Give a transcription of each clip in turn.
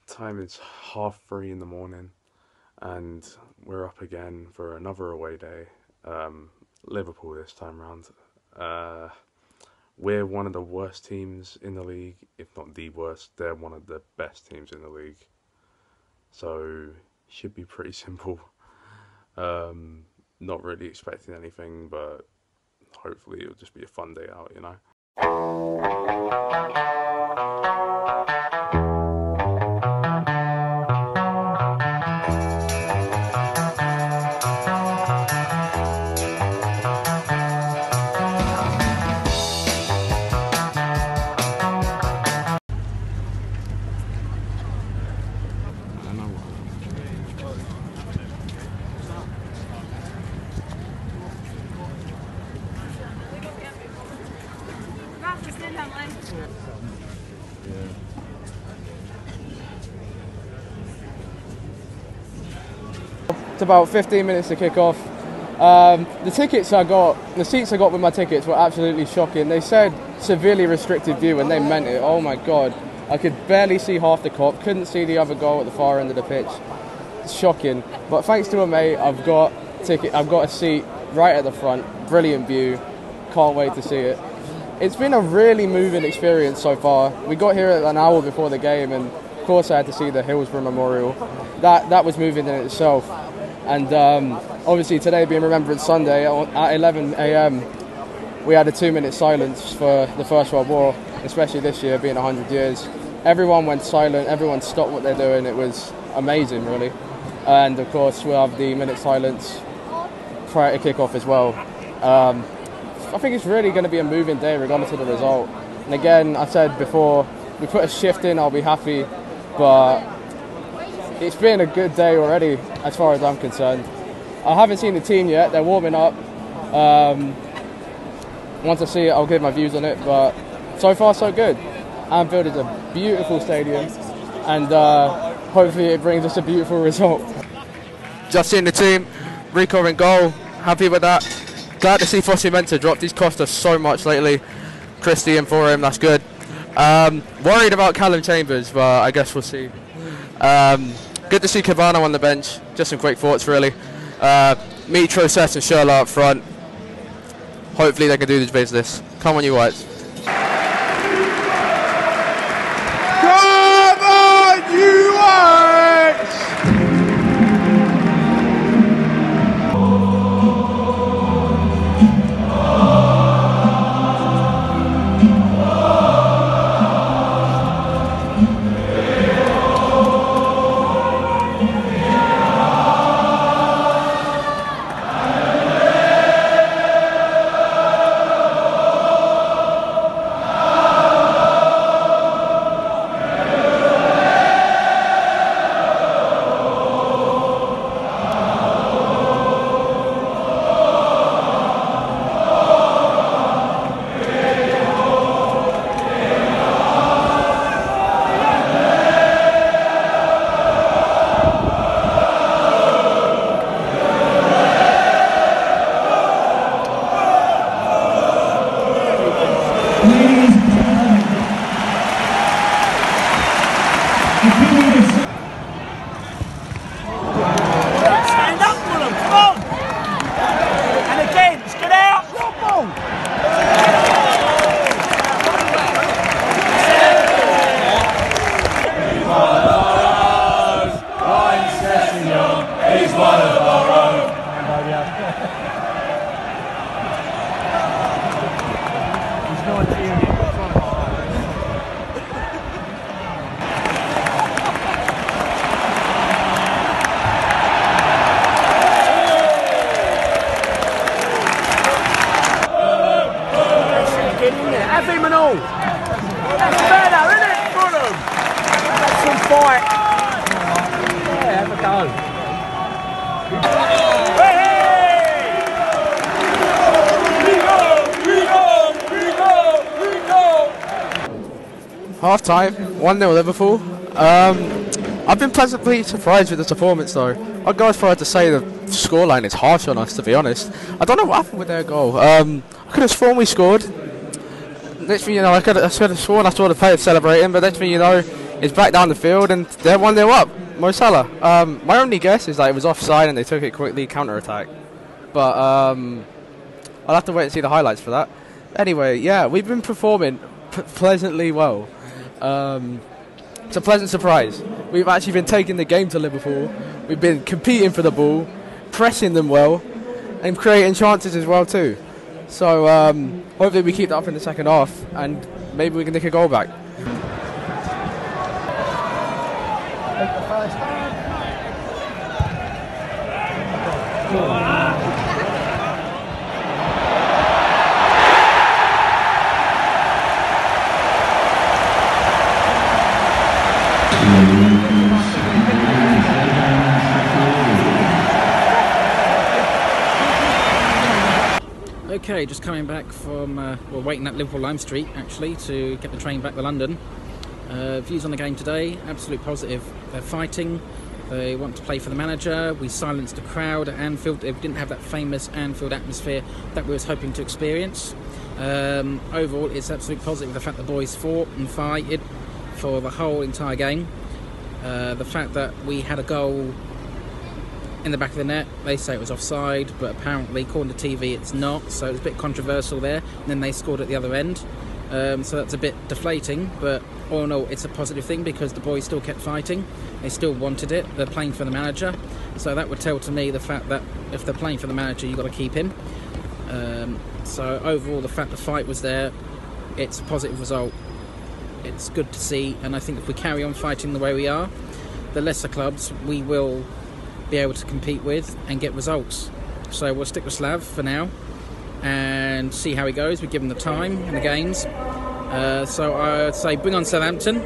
Time is 3:30 in the morning, and we're up again for another away day. Liverpool this time round. We're one of the worst teams in the league, if not the worst. They're one of the best teams in the league. So, should be pretty simple. Not really expecting anything, but hopefully it'll just be a fun day out, you know. It's about 15 minutes to kick off. The seats I got with my tickets were absolutely shocking. They said severely restricted view and they meant it. Oh my god. I could barely see half the cop, couldn't see the other goal at the far end of the pitch. It's shocking. But thanks to a mate, I've got a seat right at the front. Brilliant view. Can't wait to see it. It's been a really moving experience so far. We got here an hour before the game, and of course I had to see the Hillsborough Memorial. That was moving in itself. And obviously today being Remembrance Sunday, at 11 AM, we had a 2-minute silence for the First World War, especially this year being 100 years. Everyone went silent, everyone stopped what they're doing. It was amazing, really. And of course we'll have the minute silence prior to kick-off as well. I think it's really going to be a moving day regardless of the result. And again, I said before, we put a shift in, I'll be happy, but it's been a good day already as far as I'm concerned. I haven't seen the team yet, they're warming up. Once I see it, I'll give my views on it, but so far so good. Anfield is a beautiful stadium, and hopefully it brings us a beautiful result. Just seeing the team, Rico in goal, happy with that. Glad to see Fossey Mensah dropped. He's cost us so much lately. Christie in for him, that's good. Worried about Callum Chambers, but I guess we'll see. Good to see Cavano on the bench. Just some quick thoughts, really. Mitrovic, Seth and Sherlock up front. Hopefully they can do this business. Come on, you Whites. Come on, you Whites! Stand up, Fulham, come on! And again, let's get out! He's one of our own. He's 19. Have him and all. That's better, isn't it, Fulham? That's some fight. Yeah, have a go. Hey! We go! Half time, 1-0 Liverpool. I've been pleasantly surprised with this performance though. I'd go as far as to say the scoreline is harsh on us, to be honest. I don't know what happened with their goal. I could have sworn we scored. Next thing you know, I could have sworn I saw the players celebrating, but next thing you know, is back down the field, and they're 1-0 up. Mo Salah. My only guess is that it was offside and they took it quickly, counter-attack. But I'll have to wait and see the highlights for that. Anyway, yeah, we've been performing pleasantly well. It's a pleasant surprise. We've actually been taking the game to Liverpool. We've been competing for the ball, pressing them well, and creating chances as well too. So hopefully we keep that up in the second half, and maybe we can nick a goal back. Okay, just coming back from, we're waiting at Liverpool Lime Street actually to get the train back to London. Views on the game today, absolute positive. They're fighting, they want to play for the manager. We silenced the crowd at Anfield. They didn't have that famous Anfield atmosphere that we was hoping to experience. Overall, it's absolutely positive, the fact the boys fought and fighted for the whole entire game. The fact that we had a goal in the back of the net, they say it was offside, but apparently according to TV it's not, so it's a bit controversial there. And then they scored at the other end, so that's a bit deflating, but all in all it's a positive thing because the boys still kept fighting, they still wanted it, they're playing for the manager, so that would tell to me the fact that if they're playing for the manager you've got to keep him. So overall the fact the fight was there, it's a positive result. It's good to see, and I think if we carry on fighting the way we are, the lesser clubs we will be able to compete with and get results. So we'll stick with Slav for now and see how he goes. We give him the time in the games. So I'd say bring on Southampton,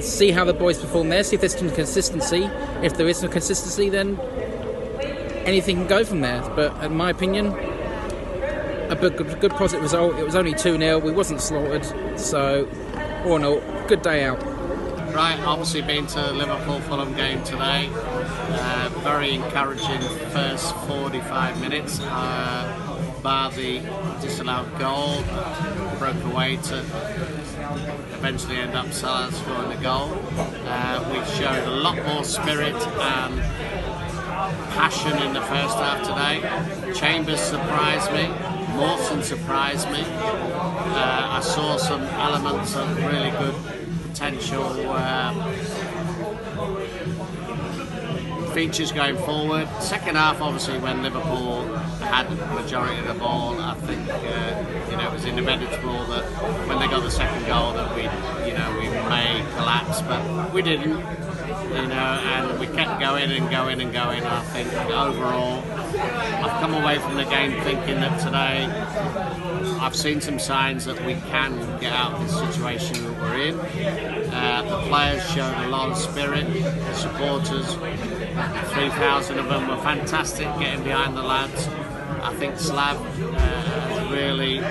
see how the boys perform there, see if there's some consistency. If there is some consistency, then anything can go from there. But in my opinion, a good positive result. It was only 2-0, we wasn't slaughtered, so all in all, good day out. Right, obviously been to the Liverpool Fulham game today. Very encouraging first 45 minutes. Bar the disallowed goal, broke away to eventually end up Salah scoring the goal. We showed a lot more spirit and passion in the first half today. Chambers surprised me, Mawson surprised me. I saw some elements of really good potential features going forward. Second half, obviously, when Liverpool had the majority of the ball, I think it was inevitable that when they got the second goal that we may collapse, but we didn't. And we kept going and going and going. I think overall, I've come away from the game thinking that today I've seen some signs that we can get out of this situation that we're in. The players showed a lot of spirit, the supporters, 3,000 of them were fantastic getting behind the lads. I think Slav has really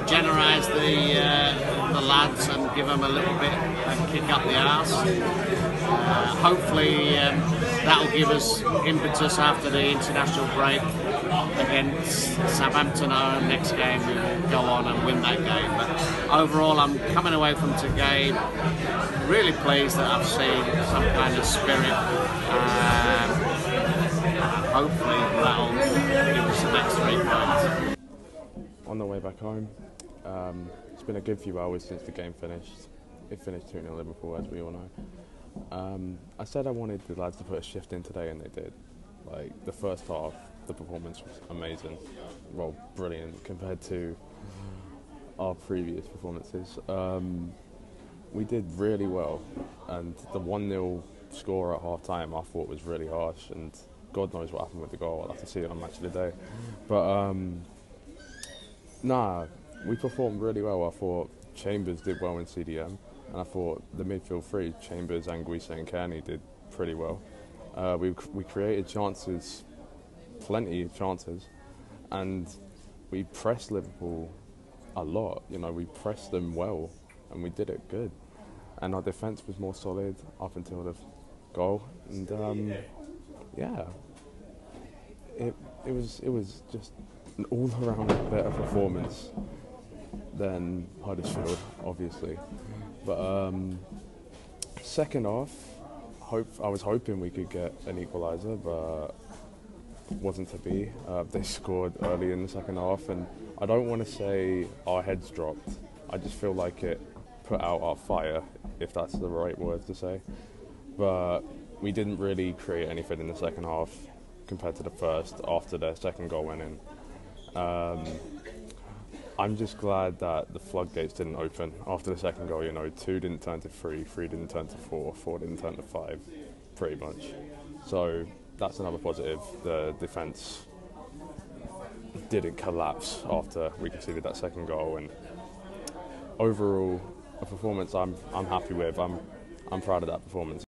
regenerised the lads and give them a little bit of a kick up the arse. Hopefully that'll give us impetus after the international break against Southampton at home next game. We will go on and win that game. But overall, I'm coming away from today really pleased that I've seen some kind of spirit. Hopefully that'll give us the next 3 points. On the way back home, it's been a good few hours since the game finished. It finished 2-0 Liverpool, as we all know. I said I wanted the lads to put a shift in today, and they did. Like, the first half, the performance was amazing. Well, brilliant compared to our previous performances. We did really well, and the 1-0 score at half-time I thought was really harsh, and God knows what happened with the goal. I'll have to see it on Match of the Day. But, we performed really well. I thought Chambers did well in CDM, and I thought the midfield three, Chambers, Anguissa and Kearney, did pretty well. We created chances, plenty of chances, and we pressed Liverpool a lot. We pressed them well, and we did it good. And our defence was more solid up until the goal, and it was just an all-around better performance. than Huddersfield, obviously. But second half, I was hoping we could get an equaliser, but wasn't to be. They scored early in the second half, and I don't want to say our heads dropped. I just feel like it put out our fire, if that's the right word to say. But we didn't really create anything in the second half compared to the first after their second goal went in. I'm just glad that the floodgates didn't open after the second goal. 2 didn't turn to 3, 3 didn't turn to 4, 4 didn't turn to 5, pretty much. So that's another positive. The defence didn't collapse after we conceded that second goal, and overall a performance I'm happy with. I'm proud of that performance.